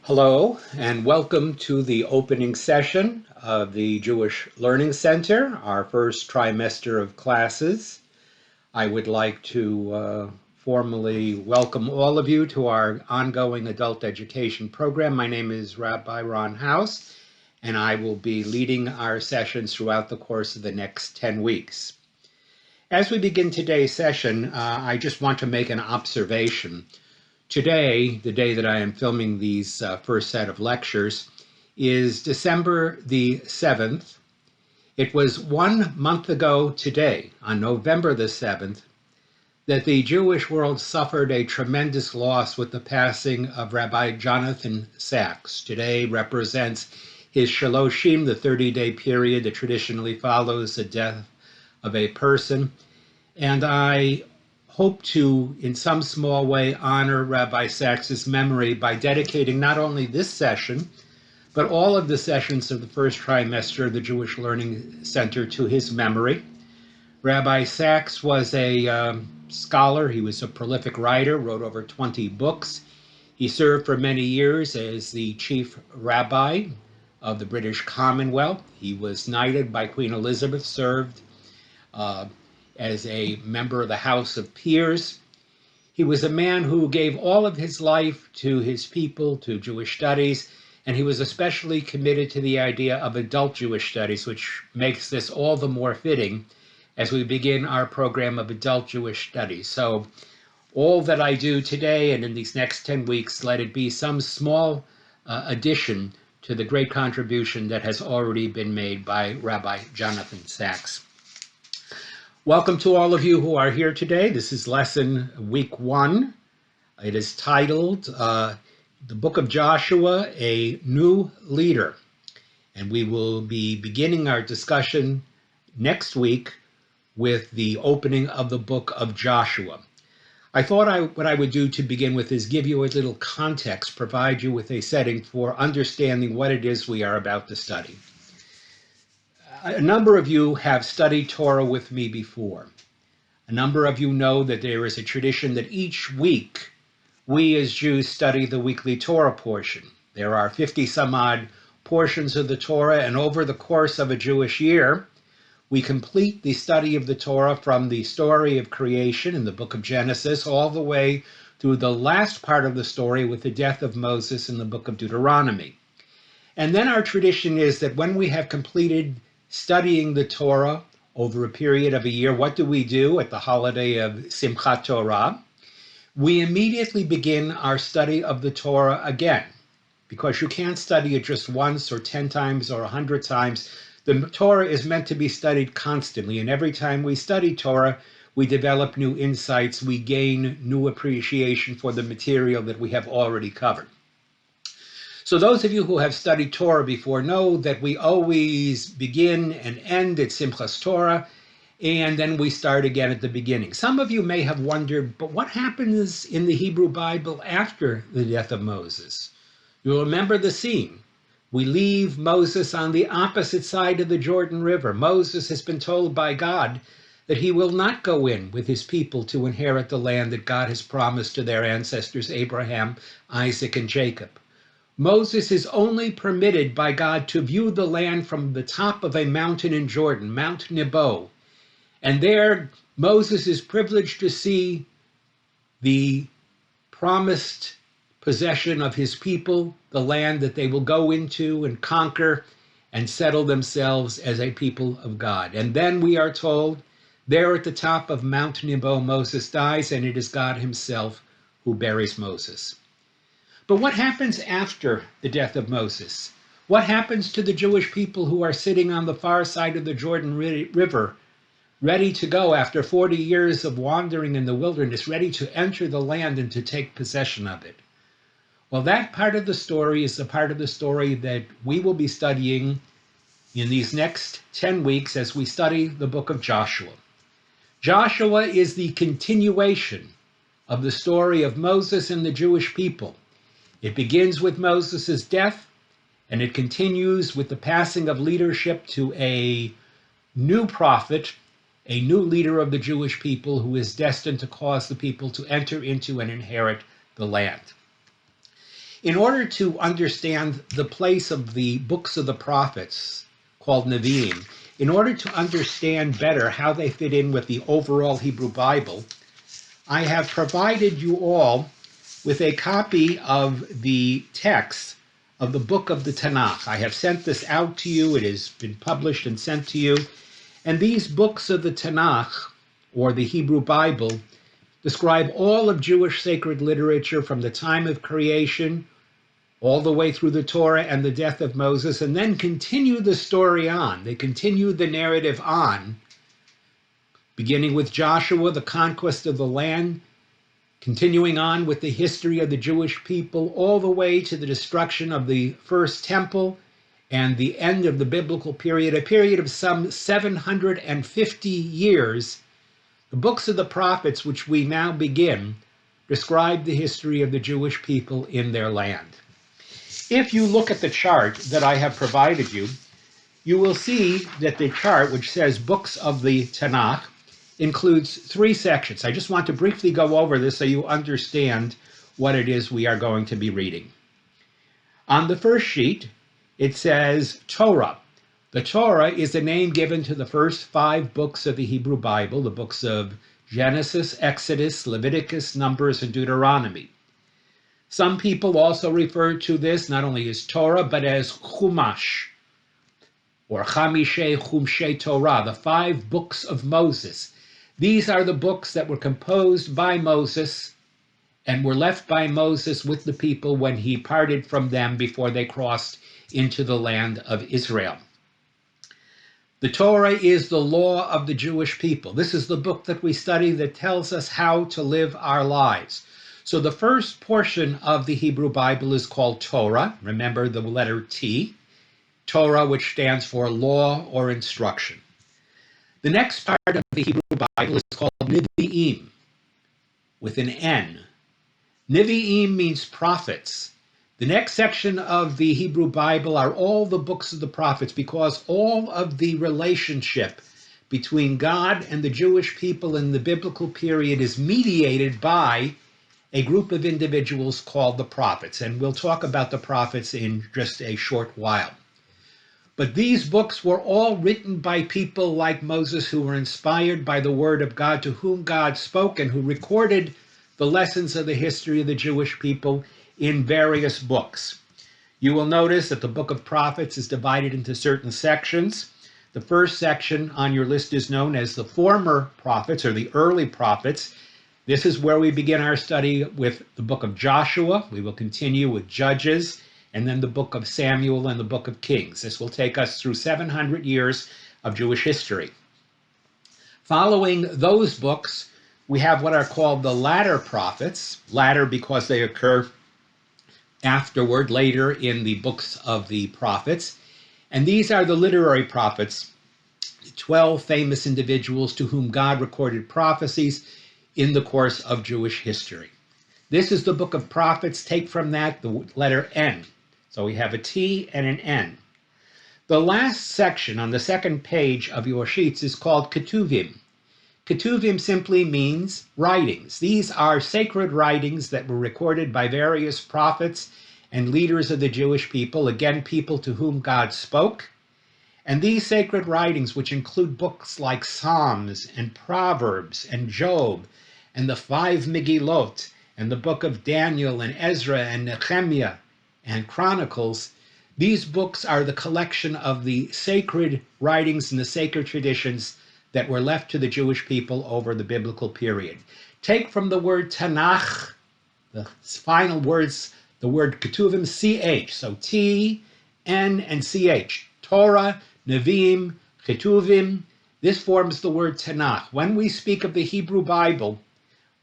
Hello, and welcome to the opening session of the Jewish Learning Center, our first trimester of classes. I would like to formally welcome all of you to our ongoing adult education program. My name is Rabbi Ron House, and I will be leading our sessions throughout the course of the next 10 weeks. As we begin today's session, I just want to make an observation. Today, the day that I am filming these first set of lectures, is December the 7th. It was 1 month ago today, on November the 7th, that the Jewish world suffered a tremendous loss with the passing of Rabbi Jonathan Sacks. Today represents his Shaloshim, the 30-day period that traditionally follows the death of a person. And I hope to, in some small way, honor Rabbi Sacks's memory by dedicating not only this session, but all of the sessions of the first trimester of the Jewish Learning Center to his memory. Rabbi Sacks was a scholar. He was a prolific writer, wrote over 20 books. He served for many years as the chief rabbi of the British Commonwealth. He was knighted by Queen Elizabeth, served as a member of the House of Peers. He was a man who gave all of his life to his people, to Jewish studies, and he was especially committed to the idea of adult Jewish studies, which makes this all the more fitting as we begin our program of adult Jewish studies. So all that I do today and in these next 10 weeks, let it be some small addition to the great contribution that has already been made by Rabbi Jonathan Sacks. Welcome to all of you who are here today. This is lesson week 1. It is titled The Book of Joshua, A New Leader. And we will be beginning our discussion next week with the opening of the book of Joshua. I thought what I would do to begin with is give you a little context, provide you with a setting for understanding what it is we are about to study. A number of you have studied Torah with me before. A number of you know that there is a tradition that each week we as Jews study the weekly Torah portion. There are 50 some odd portions of the Torah, and over the course of a Jewish year, we complete the study of the Torah from the story of creation in the book of Genesis all the way through the last part of the story with the death of Moses in the book of Deuteronomy. And then our tradition is that when we have completed studying the Torah over a period of a year, what do we do at the holiday of Simchat Torah? We immediately begin our study of the Torah again, because you can't study it just once or 10 times or 100 times. The Torah is meant to be studied constantly, and every time we study Torah, we develop new insights, we gain new appreciation for the material that we have already covered. So those of you who have studied Torah before know that we always begin and end at Simchas Torah, and then we start again at the beginning. Some of you may have wondered, but what happens in the Hebrew Bible after the death of Moses? You'll remember the scene. We leave Moses on the opposite side of the Jordan River. Moses has been told by God that he will not go in with his people to inherit the land that God has promised to their ancestors, Abraham, Isaac, and Jacob. Moses is only permitted by God to view the land from the top of a mountain in Jordan, Mount Nebo. And there, Moses is privileged to see the promised possession of his people, the land that they will go into and conquer and settle themselves as a people of God. And then we are told, there at the top of Mount Nebo, Moses dies, and it is God himself who buries Moses. But what happens after the death of Moses? What happens to the Jewish people who are sitting on the far side of the Jordan River, ready to go after 40 years of wandering in the wilderness, ready to enter the land and to take possession of it? Well, that part of the story is the part of the story that we will be studying in these next 10 weeks as we study the book of Joshua. Joshua is the continuation of the story of Moses and the Jewish people. It begins with Moses' death, and it continues with the passing of leadership to a new prophet, a new leader of the Jewish people who is destined to cause the people to enter into and inherit the land. In order to understand the place of the books of the prophets, called Nevi'im, in order to understand better how they fit in with the overall Hebrew Bible, I have provided you all with a copy of the text of the book of the Tanakh. I have sent this out to you. It has been published and sent to you. And these books of the Tanakh, or the Hebrew Bible, describe all of Jewish sacred literature from the time of creation all the way through the Torah and the death of Moses, and then continue the story on. They continue the narrative on, beginning with Joshua, the conquest of the land, continuing on with the history of the Jewish people, all the way to the destruction of the first temple and the end of the biblical period, a period of some 750 years. The books of the prophets, which we now begin, describe the history of the Jewish people in their land. If you look at the chart that I have provided you, you will see that the chart, which says Books of the Tanakh, includes 3 sections. I just want to briefly go over this so you understand what it is we are going to be reading. On the first sheet, it says Torah. The Torah is the name given to the first 5 books of the Hebrew Bible, the books of Genesis, Exodus, Leviticus, Numbers, and Deuteronomy. Some people also refer to this not only as Torah, but as Chumash, or Chamishe Chumshe Torah, the 5 books of Moses. These are the books that were composed by Moses and were left by Moses with the people when he parted from them before they crossed into the land of Israel. The Torah is the law of the Jewish people. This is the book that we study that tells us how to live our lives. So the first portion of the Hebrew Bible is called Torah. Remember the letter T. Torah, which stands for law or instruction. The next part of the Hebrew Bible is called Nevi'im, with an N. Nevi'im means prophets. The next section of the Hebrew Bible are all the books of the prophets, because all of the relationship between God and the Jewish people in the biblical period is mediated by a group of individuals called the prophets. And we'll talk about the prophets in just a short while. But these books were all written by people like Moses, who were inspired by the word of God, to whom God spoke, and who recorded the lessons of the history of the Jewish people in various books. You will notice that the book of prophets is divided into certain sections. The first section on your list is known as the former prophets, or the early prophets. This is where we begin our study with the book of Joshua. We will continue with Judges, and then the book of Samuel and the book of Kings. This will take us through 700 years of Jewish history. Following those books, we have what are called the latter prophets, latter because they occur afterward, later in the books of the prophets. And these are the literary prophets, 12 famous individuals to whom God recorded prophecies in the course of Jewish history. This is the book of prophets. Take from that the letter N. So we have a T and an N. The last section on the second page of your sheets is called Ketuvim. Ketuvim simply means writings. These are sacred writings that were recorded by various prophets and leaders of the Jewish people, again, people to whom God spoke. And these sacred writings, which include books like Psalms and Proverbs and Job and the 5 Megillot and the book of Daniel and Ezra and Nehemiah and Chronicles, these books are the collection of the sacred writings and the sacred traditions that were left to the Jewish people over the biblical period. Take from the word Tanakh, the final words, the word Ketuvim, CH. So T, N, and CH. Torah, Nevi'im, Ketuvim. This forms the word Tanakh. When we speak of the Hebrew Bible,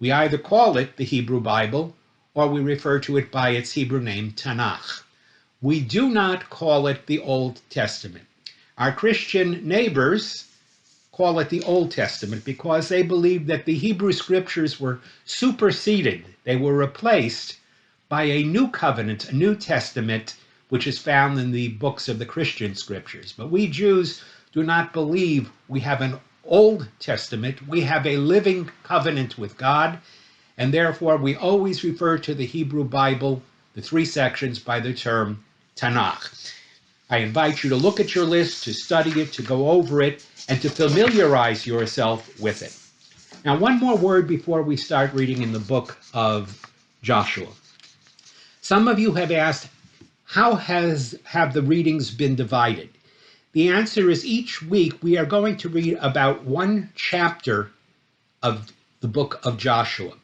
we either call it the Hebrew Bible or we refer to it by its Hebrew name, Tanakh. We do not call it the Old Testament. Our Christian neighbors call it the Old Testament because they believe that the Hebrew scriptures were superseded. They were replaced by a new covenant, a New Testament, which is found in the books of the Christian scriptures. But we Jews do not believe we have an Old Testament. We have a living covenant with God, and therefore we always refer to the Hebrew Bible, the three sections by the term Tanakh. I invite you to look at your list, to study it, to go over it, and to familiarize yourself with it. Now, one more word before we start reading in the book of Joshua. Some of you have asked, how have the readings been divided? The answer is each week we are going to read about one chapter of the book of Joshua.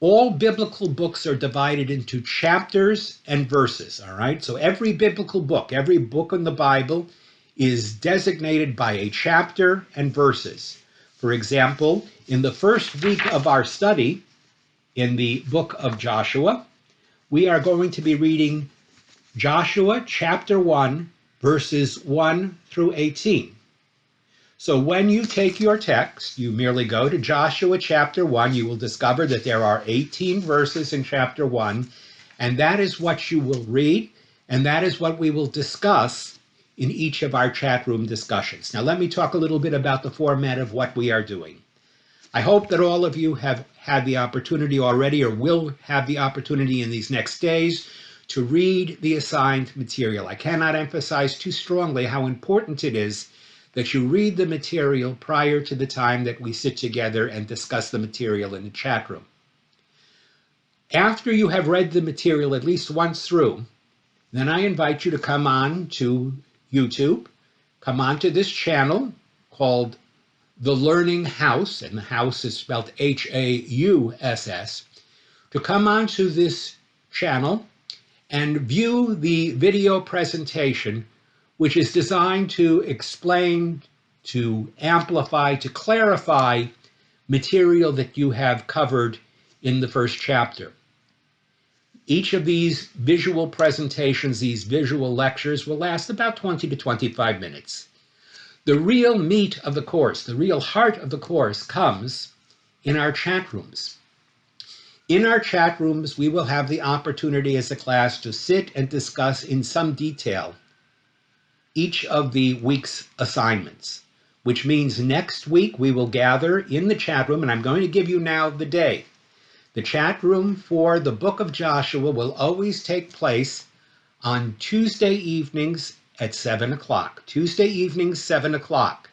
All biblical books are divided into chapters and verses, all right? So every biblical book, every book in the Bible is designated by a chapter and verses. For example, in the first week of our study in the book of Joshua, we are going to be reading Joshua chapter 1, verses 1 through 18. So when you take your text, you merely go to Joshua chapter 1. You will discover that there are 18 verses in chapter 1, and that is what you will read, and that is what we will discuss in each of our chat room discussions. Now let me talk a little bit about the format of what we are doing. I hope that all of you have had the opportunity already, or will have the opportunity in these next days, to read the assigned material. I cannot emphasize too strongly how important it is that you read the material prior to the time that we sit together and discuss the material in the chat room. After you have read the material at least once through, then I invite you to come on to YouTube, come on to this channel called The Learning House, and the house is spelled H-A-U-S-S, to come on to this channel and view the video presentation, which is designed to explain, to amplify, to clarify material that you have covered in the first chapter. Each of these visual presentations, these visual lectures, will last about 20 to 25 minutes. The real meat of the course, the real heart of the course, comes in our chat rooms. In our chat rooms, we will have the opportunity as a class to sit and discuss in some detail each of the week's assignments, which means next week we will gather in the chat room, and I'm going to give you now the day. The chat room for the book of Joshua will always take place on Tuesday evenings at 7 o'clock. Tuesday evenings, 7 o'clock.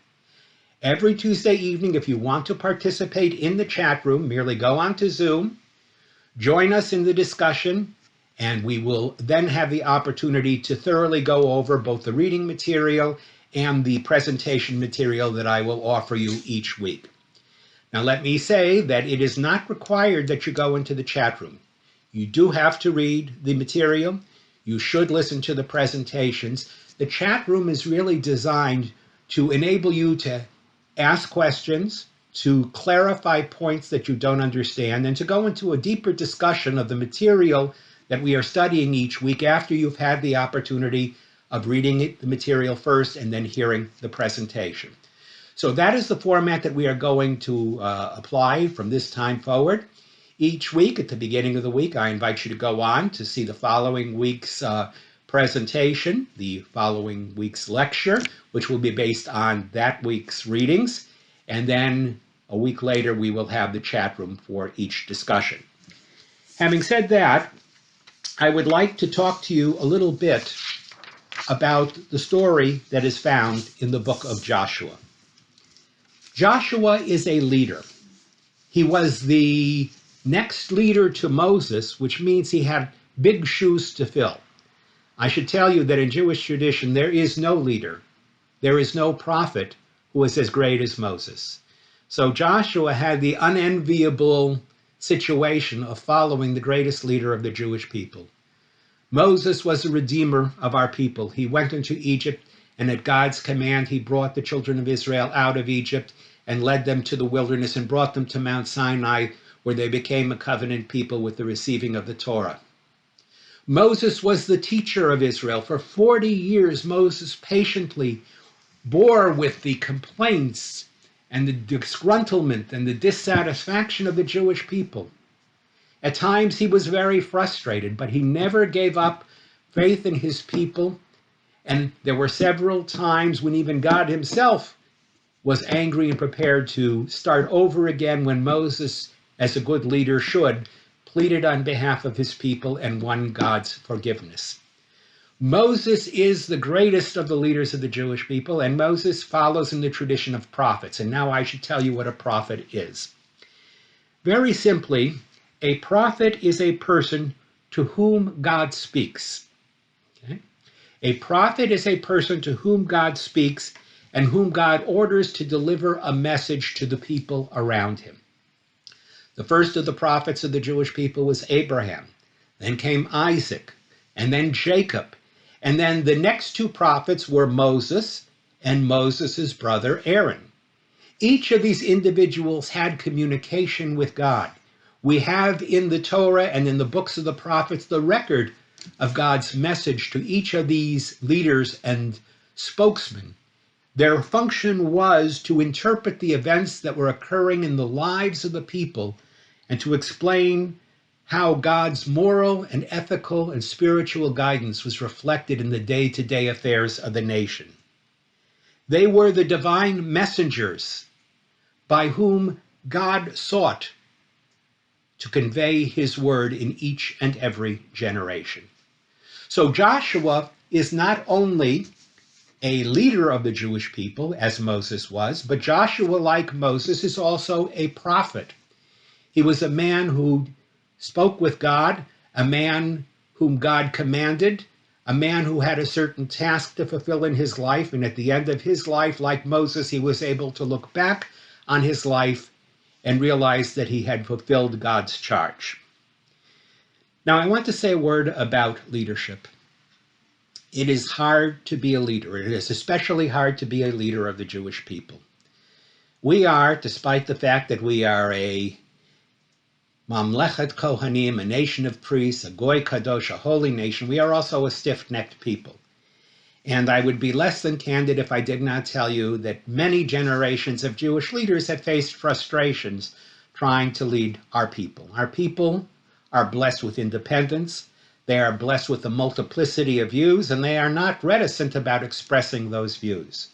Every Tuesday evening, if you want to participate in the chat room, merely go onto Zoom, join us in the discussion, and we will then have the opportunity to thoroughly go over both the reading material and the presentation material that I will offer you each week. Now let me say that it is not required that you go into the chat room. You do have to read the material. You should listen to the presentations. The chat room is really designed to enable you to ask questions, to clarify points that you don't understand, and to go into a deeper discussion of the material that we are studying each week after you've had the opportunity of reading the material first and then hearing the presentation. So that is the format that we are going to apply from this time forward. Each week, at the beginning of the week, I invite you to go on to see the following week's presentation, the following week's lecture, which will be based on that week's readings. And then a week later, we will have the chat room for each discussion. Having said that, I would like to talk to you a little bit about the story that is found in the book of Joshua. Joshua is a leader. He was the next leader to Moses, which means he had big shoes to fill. I should tell you that in Jewish tradition, there is no leader, there is no prophet who is as great as Moses. So Joshua had the unenviable situation of following the greatest leader of the Jewish people. Moses was the redeemer of our people. He went into Egypt, and at God's command, he brought the children of Israel out of Egypt and led them to the wilderness and brought them to Mount Sinai, where they became a covenant people with the receiving of the Torah. Moses was the teacher of Israel. For 40 years, Moses patiently bore with the complaints and the disgruntlement and the dissatisfaction of the Jewish people. At times he was very frustrated, but he never gave up faith in his people. And there were several times when even God himself was angry and prepared to start over again, when Moses, as a good leader should, pleaded on behalf of his people, and won God's forgiveness. Moses is the greatest of the leaders of the Jewish people, and Moses follows in the tradition of prophets. And now I should tell you what a prophet is. Very simply, a prophet is a person to whom God speaks. Okay? A prophet is a person to whom God speaks and whom God orders to deliver a message to the people around him. The first of the prophets of the Jewish people was Abraham. Then came Isaac, and then Jacob. And then the next two prophets were Moses and Moses' brother Aaron. Each of these individuals had communication with God. We have in the Torah and in the books of the prophets the record of God's message to each of these leaders and spokesmen. Their function was to interpret the events that were occurring in the lives of the people and to explain how God's moral and ethical and spiritual guidance was reflected in the day-to-day affairs of the nation. They were the divine messengers by whom God sought to convey his word in each and every generation. So Joshua is not only a leader of the Jewish people, as Moses was, but Joshua, like Moses, is also a prophet. He was a man who spoke with God, a man whom God commanded, a man who had a certain task to fulfill in his life, and at the end of his life, like Moses, he was able to look back on his life and realize that he had fulfilled God's charge. Now, I want to say a word about leadership. It is hard to be a leader. It is especially hard to be a leader of the Jewish people. We are, despite the fact that we are a Mamlechet Kohanim, a nation of priests, a Goy Kadosh, a holy nation, we are also a stiff-necked people. And I would be less than candid if I did not tell you that many generations of Jewish leaders have faced frustrations trying to lead our people. Our people are blessed with independence. They are blessed with a multiplicity of views, and they are not reticent about expressing those views.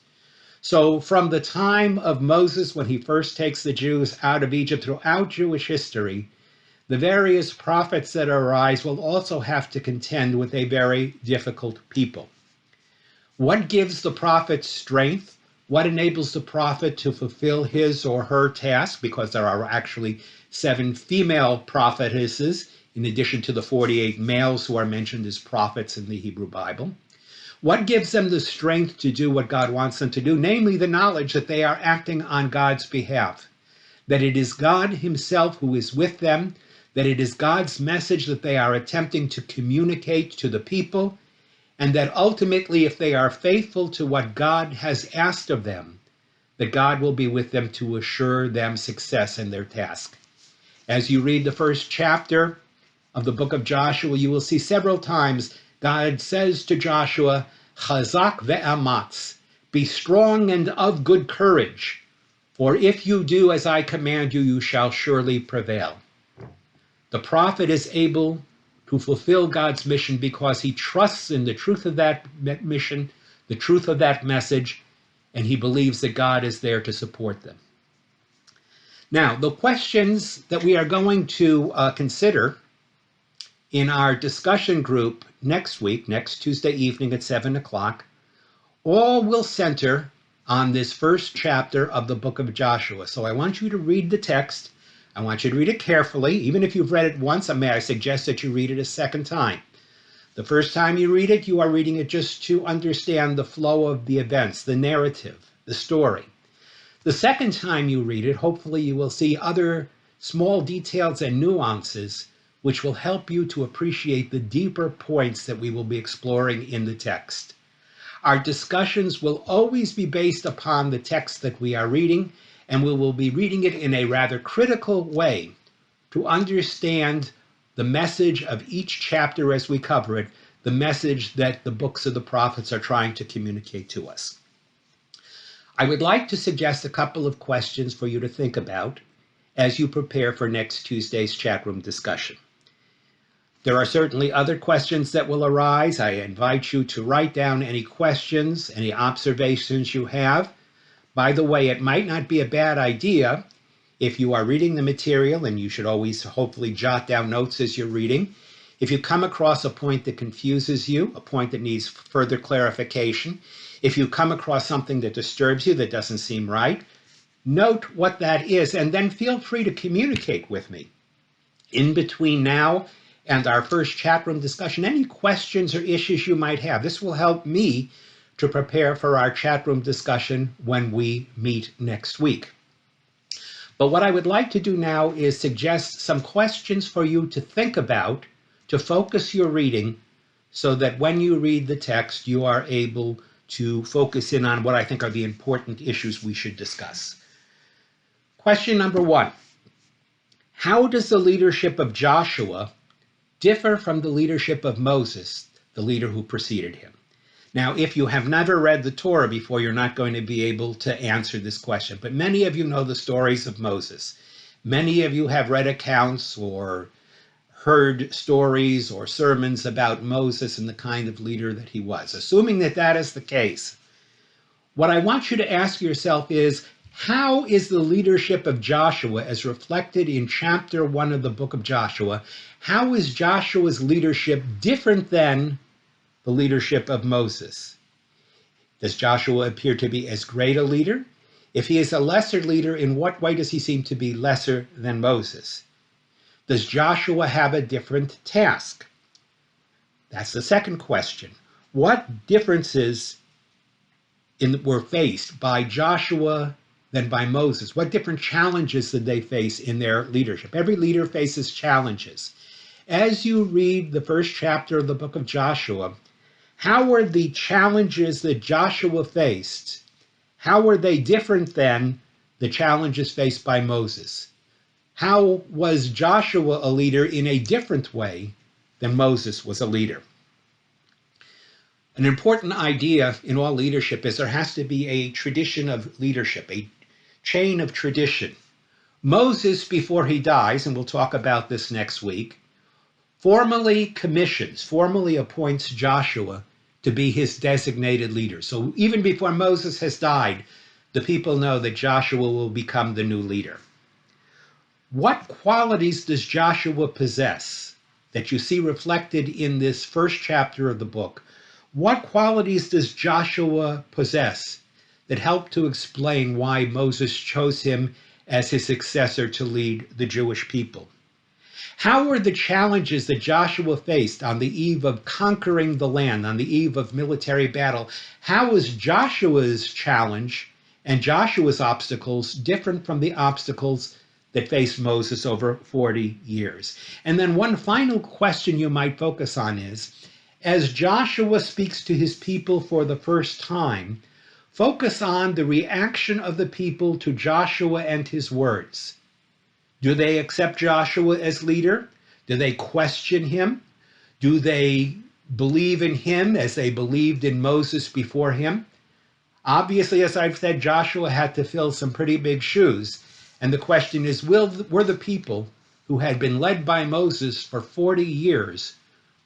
So from the time of Moses, when he first takes the Jews out of Egypt, throughout Jewish history, the various prophets that arise will also have to contend with a very difficult people. What gives the prophet strength? What enables the prophet to fulfill his or her task? Because there are actually 7 female prophetesses, in addition to the 48 males who are mentioned as prophets in the Hebrew Bible. What gives them the strength to do what God wants them to do? Namely, the knowledge that they are acting on God's behalf, that it is God himself who is with them, that it is God's message that they are attempting to communicate to the people, and that ultimately, if they are faithful to what God has asked of them, that God will be with them to assure them success in their task. As you read the first chapter of the book of Joshua, you will see several times God says to Joshua, Chazak ve'amatz, be strong and of good courage, for if you do as I command you, you shall surely prevail. The prophet is able to fulfill God's mission because he trusts in the truth of that mission, the truth of that message, and he believes that God is there to support them. Now, the questions that we are going to consider in our discussion group next week, next Tuesday evening at 7 o'clock, all will center on this first chapter of the book of Joshua. So I want you to read the text. I want you to read it carefully. Even if you've read it once, may I suggest that you read it a second time. The first time you read it, you are reading it just to understand the flow of the events, the narrative, the story. The second time you read it, hopefully you will see other small details and nuances which will help you to appreciate the deeper points that we will be exploring in the text. Our discussions will always be based upon the text that we are reading, and we will be reading it in a rather critical way to understand the message of each chapter as we cover it, the message that the books of the prophets are trying to communicate to us. I would like to suggest a couple of questions for you to think about as you prepare for next Tuesday's chat room discussion. There are certainly other questions that will arise. I invite you to write down any questions, any observations you have. By the way, it might not be a bad idea If you are reading the material, and you should always hopefully jot down notes as you're reading, if you come across a point that confuses you, a point that needs further clarification, if you come across something that disturbs you, that doesn't seem right, note what that is, and then feel free to communicate with me. In between now and our first chat room discussion, any questions or issues you might have, this will help me to prepare for our chat room discussion when we meet next week. But what I would like to do now is suggest some questions for you to think about, to focus your reading, so that when you read the text, you are able to focus in on what I think are the important issues we should discuss. Question number 1. How does the leadership of Joshua differ from the leadership of Moses, the leader who preceded him? Now, if you have never read the Torah before, you're not going to be able to answer this question. But many of you know the stories of Moses. Many of you have read accounts or heard stories or sermons about Moses and the kind of leader that he was. Assuming that that is the case, what I want you to ask yourself is, how is the leadership of Joshua, as reflected in chapter 1 of the book of Joshua, how is Joshua's leadership different than the leadership of Moses? Does Joshua appear to be as great a leader? If he is a lesser leader, in what way does he seem to be lesser than Moses? Does Joshua have a different task? That's the second question. What differences were faced by Joshua than by Moses? What different challenges did they face in their leadership? Every leader faces challenges. As you read the first chapter of the book of Joshua, how were the challenges that Joshua faced, how were they different than the challenges faced by Moses? How was Joshua a leader in a different way than Moses was a leader? An important idea in all leadership is there has to be a tradition of leadership, a chain of tradition. Moses, before he dies, and we'll talk about this next week, formally appoints Joshua to be his designated leader. So even before Moses has died, the people know that Joshua will become the new leader. What qualities does Joshua possess that you see reflected in this first chapter of the book? What qualities does Joshua possess that help to explain why Moses chose him as his successor to lead the Jewish people? How were the challenges that Joshua faced on the eve of conquering the land, on the eve of military battle? How was Joshua's challenge and Joshua's obstacles different from the obstacles that faced Moses over 40 years? And then one final question you might focus on is, as Joshua speaks to his people for the first time, focus on the reaction of the people to Joshua and his words. Do they accept Joshua as leader? Do they question him? Do they believe in him as they believed in Moses before him? Obviously, as I've said, Joshua had to fill some pretty big shoes. And the question is, were the people who had been led by Moses for 40 years,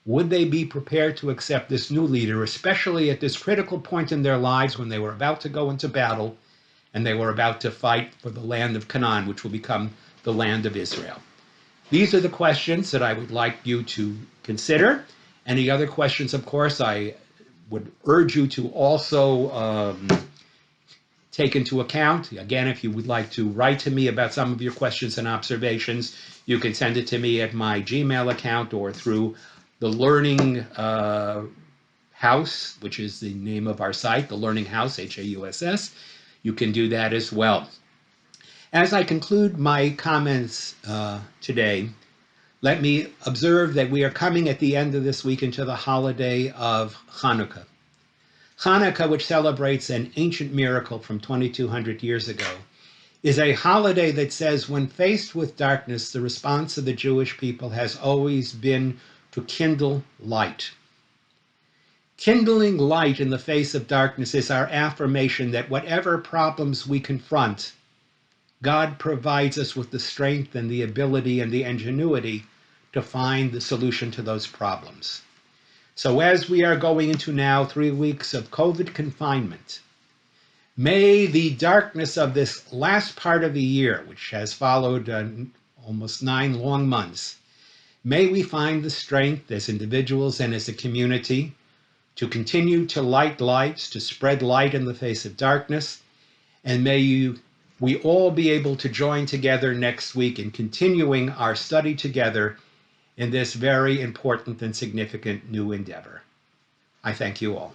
would they be prepared to accept this new leader, especially at this critical point in their lives when they were about to go into battle and they were about to fight for the land of Canaan, which will become the land of Israel? These are the questions that I would like you to consider. Any other questions, of course, I would urge you to also take into account. Again, if you would like to write to me about some of your questions and observations, you can send it to me at my Gmail account or through the Learning House, which is the name of our site, the Learning House, H-A-U-S-S. You can do that as well. As I conclude my comments today, let me observe that we are coming at the end of this week into the holiday of Hanukkah. Hanukkah, which celebrates an ancient miracle from 2,200 years ago, is a holiday that says when faced with darkness, the response of the Jewish people has always been to kindle light. Kindling light in the face of darkness is our affirmation that whatever problems we confront, God provides us with the strength and the ability and the ingenuity to find the solution to those problems. So as we are going into now 3 weeks of COVID confinement, May the darkness of this last part of the year, which has followed almost 9 long months, may we find the strength as individuals and as a community to continue to light lights, to spread light in the face of darkness, and we all be able to join together next week in continuing our study together in this very important and significant new endeavor. I thank you all.